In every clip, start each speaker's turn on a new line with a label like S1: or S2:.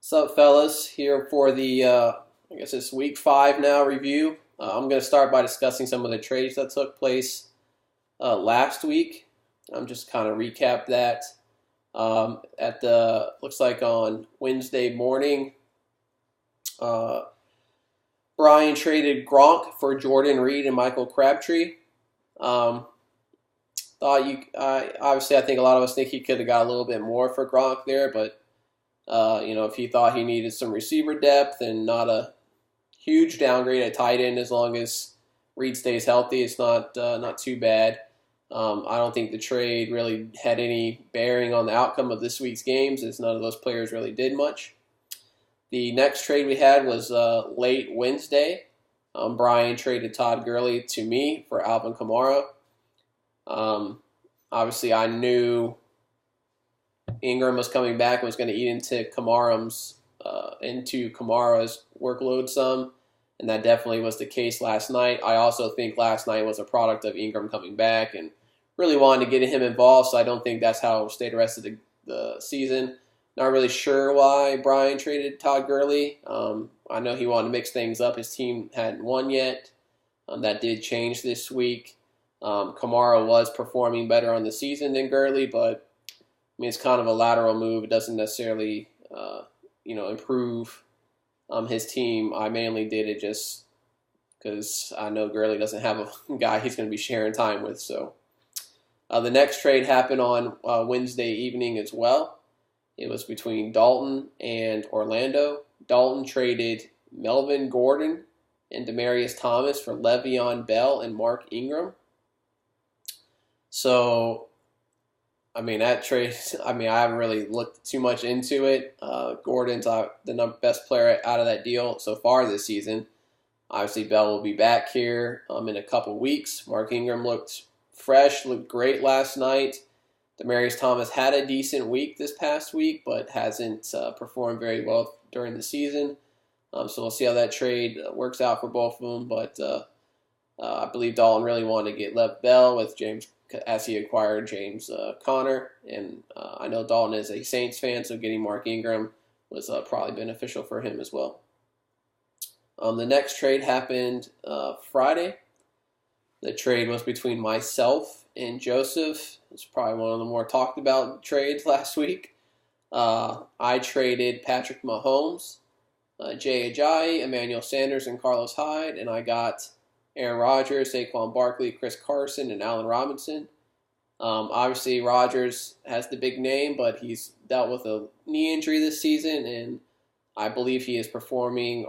S1: What's up, fellas? Here for the, I guess it's week 5 now review. I'm going to start by discussing some of the trades that took place last week. I'm just kind of recap that. Looks like on Wednesday morning, uh, Brian traded Gronk for Jordan Reed and Michael Crabtree. Um, Obviously, I think a lot of us think he could have got a little bit more for Gronk there, but if he thought he needed some receiver depth and not a huge downgrade at tight end as long as Reed stays healthy, it's not too bad. I don't think the trade really had any bearing on the outcome of this week's games, as none of those players really did much. The next trade we had was late Wednesday. Brian traded Todd Gurley to me for Alvin Kamara. Obviously, I knew Ingram was coming back and was going to eat into Kamara's workload some, and that definitely was the case last night. I also think last night was a product of Ingram coming back and really wanted to get him involved, so I don't think that's how it'll stay the rest of the season. Not really sure why Brian traded Todd Gurley. I know he wanted to mix things up. His team hadn't won yet. That did change this week. Kamara was performing better on the season than Gurley, but it's kind of a lateral move. It doesn't necessarily, improve his team. I mainly did it just because I know Gurley doesn't have a guy he's going to be sharing time with. So the next trade happened on Wednesday evening as well. It was between Dalton and Orlando. Dalton traded Melvin Gordon and Demaryius Thomas for Le'Veon Bell and Mark Ingram. So that trade, I haven't really looked too much into it. Gordon's the best player out of that deal so far this season. Obviously, Bell will be back here in a couple weeks. Mark Ingram looked fresh, looked great last night. Demaryius Thomas had a decent week this past week, but hasn't performed very well during the season. So we'll see how that trade works out for both of them. But I believe Dalton really wanted to get Lev Bell with James as he acquired James Conner. And I know Dalton is a Saints fan, so getting Mark Ingram was probably beneficial for him as well. The next trade happened Friday. The trade was between myself and Joseph. It's probably one of the more talked about trades last week. I traded Patrick Mahomes, Jay Ajayi, Emmanuel Sanders, and Carlos Hyde, and I got Aaron Rodgers, Saquon Barkley, Chris Carson, and Allen Robinson. Obviously, Rodgers has the big name, but he's dealt with a knee injury this season, and I believe he is performing,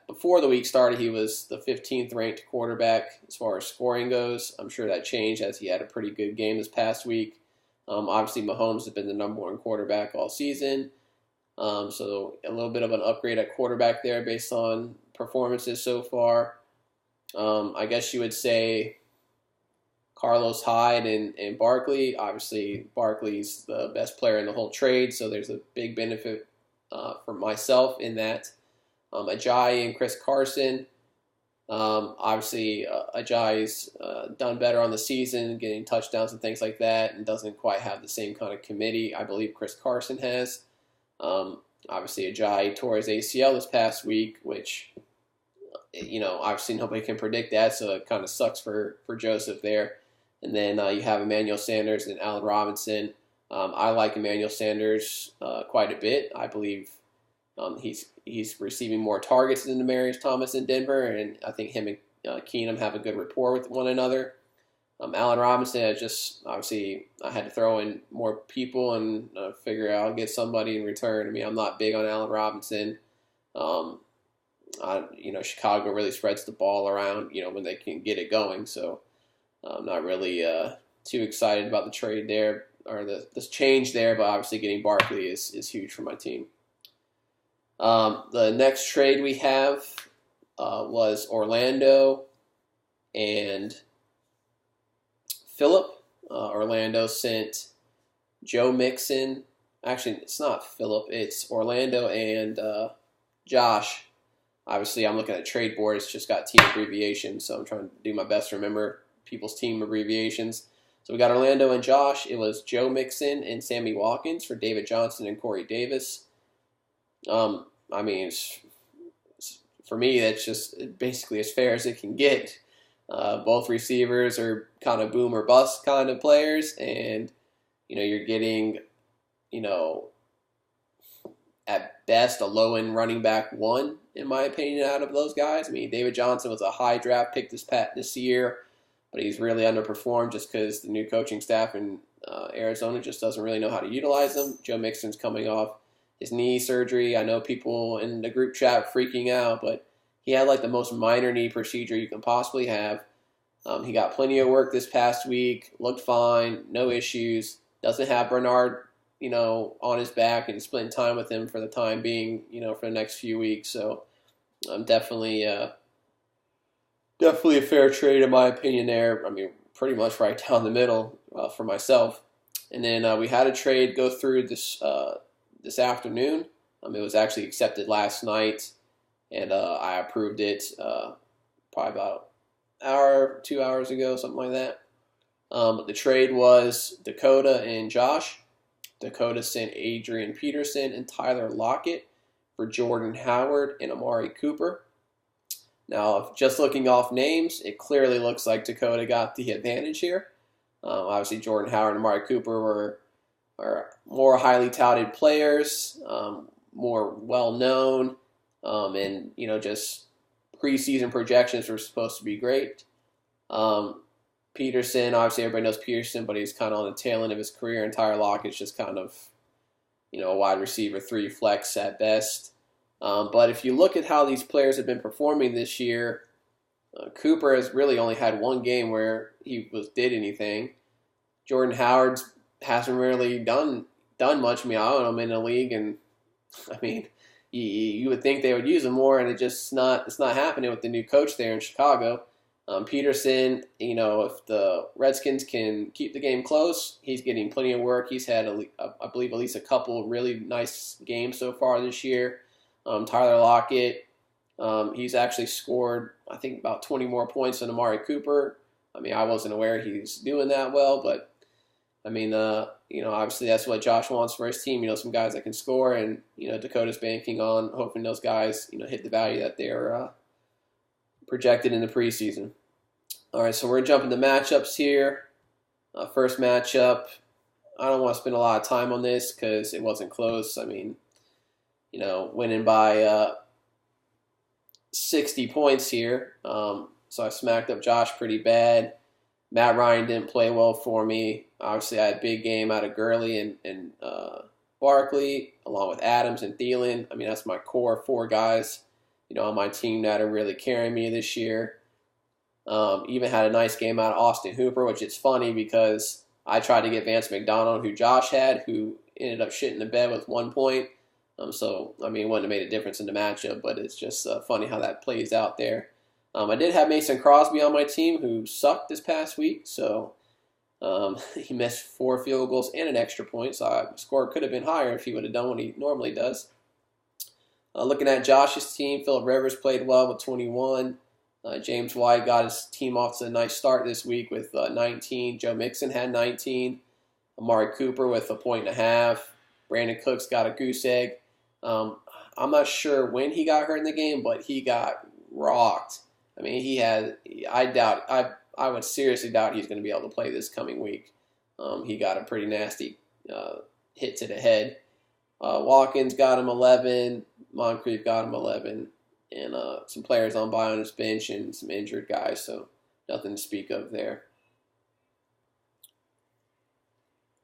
S1: before the week started, he was the 15th ranked quarterback as far as scoring goes. I'm sure that changed as he had a pretty good game this past week. Obviously, Mahomes has been the number one quarterback all season. So a little bit of an upgrade at quarterback there based on performances so far. I guess you would say Carlos Hyde and Barkley. Obviously, Barkley's the best player in the whole trade, so there's a big benefit for myself in that. Ajayi and Chris Carson. Obviously, Ajayi's done better on the season, getting touchdowns and things like that, and doesn't quite have the same kind of committee I believe Chris Carson has. Obviously, Ajayi tore his ACL this past week, which obviously nobody can predict that, so it kind of sucks for Joseph there. And then you have Emmanuel Sanders and Allen Robinson. I like Emmanuel Sanders quite a bit. I believe he's receiving more targets than Demaryius Thomas in Denver, and I think him and Keenum have a good rapport with one another. Allen Robinson, I had to throw in more people and figure out I'll get somebody in return. I'm not big on Allen Robinson. Chicago really spreads the ball around, when they can get it going. So I'm not really too excited about the trade there or this change there, but obviously getting Barkley is huge for my team. The next trade we have was Orlando and Phillip. Orlando sent Joe Mixon. Actually, it's not Phillip. It's Orlando and Josh. Obviously, I'm looking at trade board. It's just got team abbreviations, so I'm trying to do my best to remember people's team abbreviations. So we got Orlando and Josh. It was Joe Mixon and Sammy Watkins for David Johnson and Corey Davis. I mean, for me, that's just basically as fair as it can get. Both receivers are kind of boom or bust kind of players, and you're getting, you know, at best a low end running back one, in my opinion, out of those guys. I mean, David Johnson was a high draft pick this year, but he's really underperformed just because the new coaching staff in Arizona just doesn't really know how to utilize them. Joe Mixon's coming off his knee surgery. I know people in the group chat freaking out, but he had like the most minor knee procedure you can possibly have. He got plenty of work this past week, looked fine, no issues. Doesn't have Bernard, on his back and splitting time with him for the time being, for the next few weeks. So definitely a fair trade in my opinion there. I mean, pretty much right down the middle for myself. And then we had a trade go through this afternoon. It was actually accepted last night, and I approved it probably about an hour, 2 hours ago, something like that. The trade was Dakota and Josh. Dakota sent Adrian Peterson and Tyler Lockett for Jordan Howard and Amari Cooper. Now, just looking off names, it clearly looks like Dakota got the advantage here. Obviously, Jordan Howard and Amari Cooper are more highly touted players, more well-known, and, just preseason projections were supposed to be great. Peterson, obviously everybody knows Peterson, but he's kind of on the tail end of his career. And Tyler Lockett's just kind of, a wide receiver 3 flex at best. But if you look at how these players have been performing this year, Cooper has really only had one game where he did anything. Jordan Howard hasn't really done much. I mean, I don't know, I'm in the league, and I mean, you would think they would use him more, and it's not happening with the new coach there in Chicago. Peterson, if the Redskins can keep the game close, he's getting plenty of work. He's had, I believe, at least a couple really nice games so far this year. Tyler Lockett, he's actually scored, I think, about 20 more points than Amari Cooper. I mean, I wasn't aware he's doing that well, but, I mean, obviously that's what Josh wants for his team, some guys that can score, and, Dakota's banking on hoping those guys, hit the value that they're projected in the preseason. All right, so we're jumping to matchups here. First matchup, I don't want to spend a lot of time on this because it wasn't close. I mean, winning by 60 points here. So I smacked up Josh pretty bad. Matt Ryan didn't play well for me. Obviously, I had a big game out of Gurley and Barkley, along with Adams and Thielen. I mean, that's my core 4 guys, on my team that are really carrying me this year. Even had a nice game out of Austin Hooper, which is funny because I tried to get Vance McDonald, who Josh had, who ended up shitting the bed with 1 point. So, I mean, it wouldn't have made a difference in the matchup, but it's just funny how that plays out there. I did have Mason Crosby on my team, who sucked this past week. So, he missed 4 field goals and an extra point. So, the score could have been higher if he would have done what he normally does. Looking at Josh's team, Phillip Rivers played well with 21. James White got his team off to a nice start this week with 19. Joe Mixon had 19. Amari Cooper with a 1.5. Brandon Cooks got a goose egg. I'm not sure when he got hurt in the game, but he got rocked. I mean, I would seriously doubt he's going to be able to play this coming week. He got a pretty nasty hit to the head. Watkins got him 11. Moncrief got him 11. And some players on by on his bench and some injured guys, so nothing to speak of there.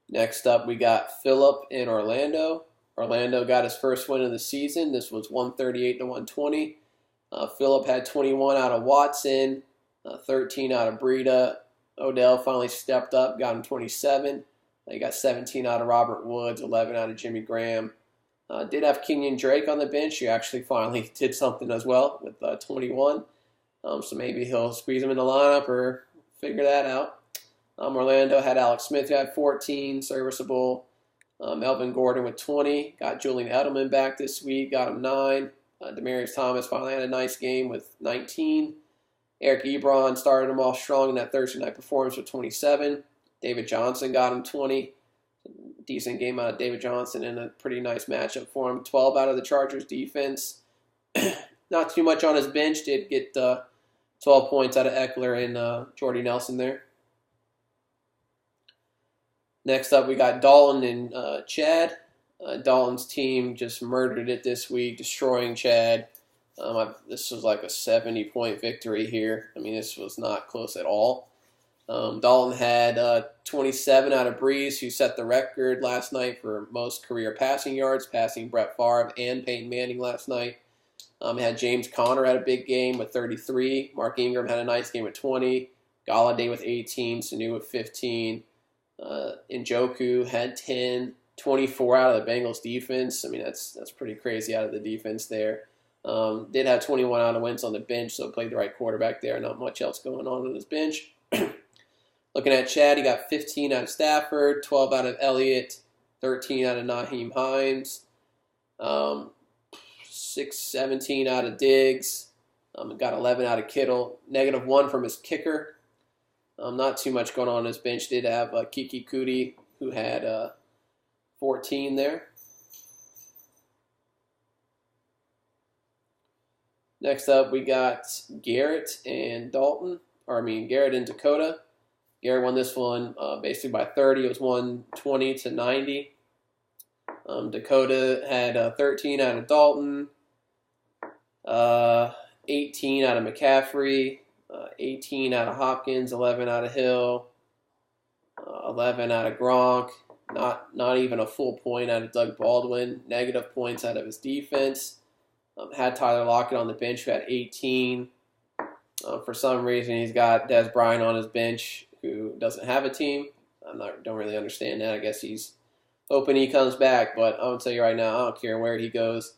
S1: Next up, we got Phillip in Orlando. Orlando got his first win of the season. This was 138-120. Phillip had 21 out of Watson, 13 out of Breida. Odell finally stepped up, got him 27. He got 17 out of Robert Woods, 11 out of Jimmy Graham. Did have Kenyon Drake on the bench. He actually finally did something as well with 21. So maybe he'll squeeze him in the lineup or figure that out. Orlando had Alex Smith, who had 14, serviceable. Melvin Gordon with 20. Got Julian Edelman back this week, got him 9. Demaryius Thomas finally had a nice game with 19. Eric Ebron started him off strong in that Thursday night performance with 27. David Johnson got him 20. decent game out of David Johnson and a pretty nice matchup for him. 12 out of the Chargers defense. Not too much on his bench. Did get 12 points out of Eckler and Jordy Nelson there. Next up, we got Dalton and Chad. Dalton's team just murdered it this week, destroying Chad. This was like a 70-point victory here. I mean, this was not close at all. Dalton had 27 out of Breeze, who set the record last night for most career passing yards, passing Brett Favre and Peyton Manning last night. Had James Conner had a big game with 33. Mark Ingram had a nice game with 20. Galladay with 18. Sanu with 15. Njoku had 10. 24 out of the Bengals defense. I mean, that's pretty crazy out of the defense there. Did have 21 out of Wentz on the bench, so played the right quarterback there. Not much else going on his bench. Looking at Chad, he got 15 out of Stafford, 12 out of Elliott, 13 out of Naheem Hines, 17 out of Diggs, got 11 out of Kittle, -1 from his kicker. Not too much going on his bench. Did have Kiki Kuti, who had 14 there. Next up, we got Garrett and Garrett and Dakota. Garrett won this one basically by 30. It was 120-90. Dakota had 13 out of Dalton, 18 out of McCaffrey, 18 out of Hopkins, 11 out of Hill, 11 out of Gronk. Not even a full point out of Doug Baldwin. Negative points out of his defense. Had Tyler Lockett on the bench, who had 18. For some reason, he's got Dez Bryant on his bench, who doesn't have a team. Don't really understand that. I guess he's hoping he comes back, but I'm going to tell you right now, I don't care where he goes.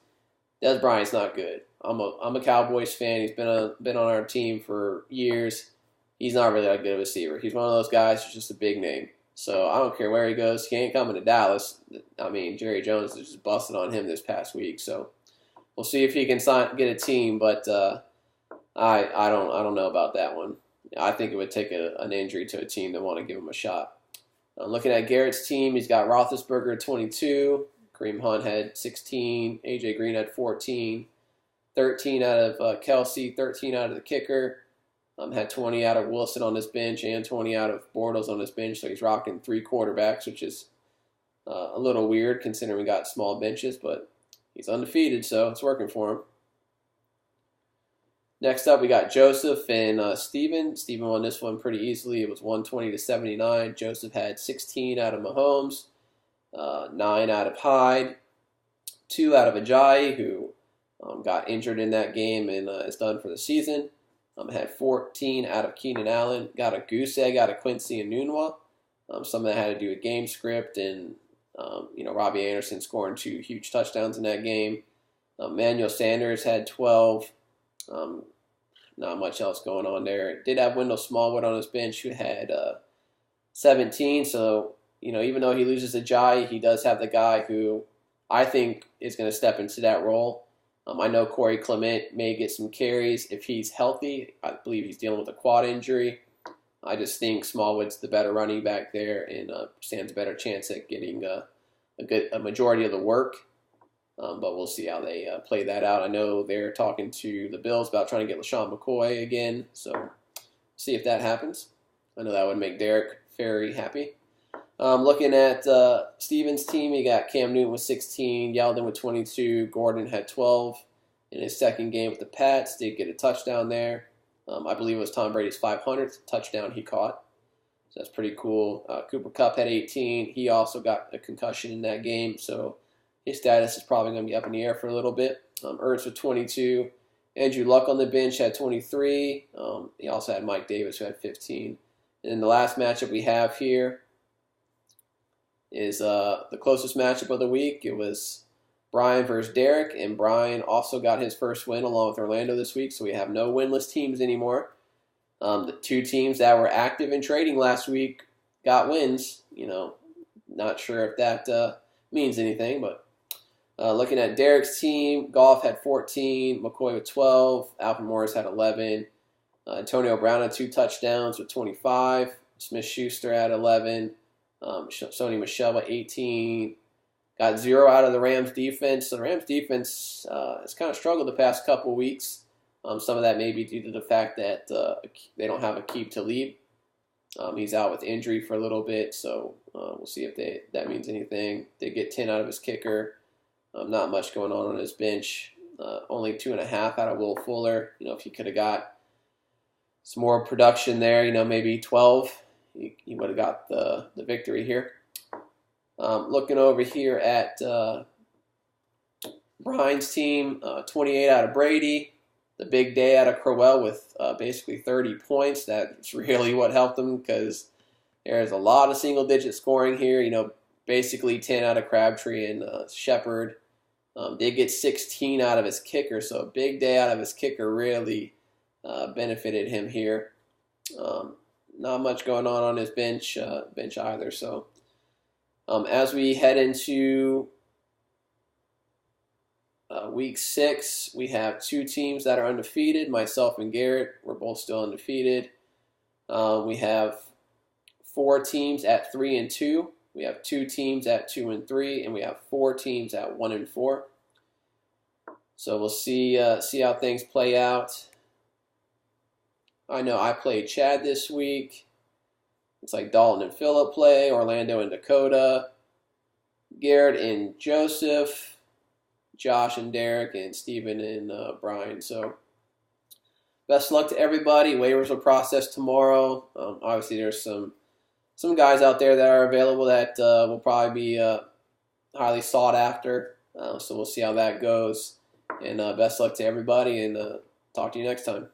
S1: Dez Bryant's not good. I'm a Cowboys fan. He's been on our team for years. He's not really that good of a receiver. He's one of those guys who's just a big name. So I don't care where he goes. He ain't coming to Dallas. I mean, Jerry Jones is just busted on him this past week. So we'll see if he can get a team, but I don't know about that one. I think it would take an injury to a team to want to give him a shot. Looking at Garrett's team, he's got Roethlisberger at 22, Kareem Hunt had 16, A.J. Green had 14, 13 out of Kelsey, 13 out of the kicker, had 20 out of Wilson on his bench and 20 out of Bortles on his bench, so he's rocking 3 quarterbacks, which is a little weird considering we got small benches, but he's undefeated, so it's working for him. Next up, we got Joseph and Steven. Steven won this one pretty easily. It was 120-79. Joseph had 16 out of Mahomes, 9 out of Hyde, 2 out of Ajayi, who got injured in that game and is done for the season. Had 14 out of Keenan Allen, got a goose egg out of Quincy and Nunwa. Some of that had to do with game script and Robbie Anderson scoring 2 huge touchdowns in that game. Emmanuel Sanders had 12. Not much else going on there. Did have Wendell Smallwood on his bench, who had 17. So, even though he loses Ajayi, he does have the guy who I think is going to step into that role. I know Corey Clement may get some carries if he's healthy. I believe he's dealing with a quad injury. I just think Smallwood's the better running back there and stands a better chance at getting a majority of the work. But we'll see how they play that out. I know they're talking to the Bills about trying to get LaShawn McCoy again, so see if that happens. I know that would make Derek very happy. Looking at Steven's team, he got Cam Newton with 16, Yeldon with 22, Gordon had 12 in his second game with the Pats. Did get a touchdown there. I believe it was Tom Brady's 500th touchdown he caught. So that's pretty cool. Cooper Kupp had 18. He also got a concussion in that game, so his status is probably going to be up in the air for a little bit. Ertz with 22. Andrew Luck on the bench had 23. He also had Mike Davis, who had 15. And then the last matchup we have here is the closest matchup of the week. It was Brian versus Derek, and Brian also got his first win along with Orlando this week, so we have no winless teams anymore. The 2 teams that were active in trading last week got wins. Not sure if that means anything, but looking at Derek's team, Goff had 14, McCoy with 12, Alvin Morris had 11, Antonio Brown had 2 touchdowns with 25, Smith-Schuster had 11, Sony Michel at 18. Got 0 out of the Rams defense. So the Rams defense has kind of struggled the past couple weeks. Some of that may be due to the fact that they don't have Aqib Talib. He's out with injury for a little bit, so we'll see if that means anything. They get 10 out of his kicker. Not much going on his bench. Only 2.5 out of Will Fuller. If he could have got some more production there, maybe 12, he would have got the victory here. Looking over here at Brian's team, 28 out of Brady. The big day out of Crowell with basically 30 points. That's really what helped him because there's a lot of single-digit scoring here. Basically 10 out of Crabtree and Shepard. Did get 16 out of his kicker, so a big day out of his kicker really benefited him here. Not much going on his bench either. So as we head into week 6, we have 2 teams that are undefeated. Myself and Garrett, we're both still undefeated. We have 4 teams at 3-2. We have 2 teams at 2-3, and we have 4 teams at 1-4. So we'll see how things play out. I know I played Chad this week. It's like Dalton and Phillip play, Orlando and Dakota, Garrett and Joseph, Josh and Derek, and Steven and Brian. So best of luck to everybody. Waivers will process tomorrow. Obviously, there's some guys out there that are available that will probably be highly sought after. So we'll see how that goes. And best of luck to everybody, and talk to you next time.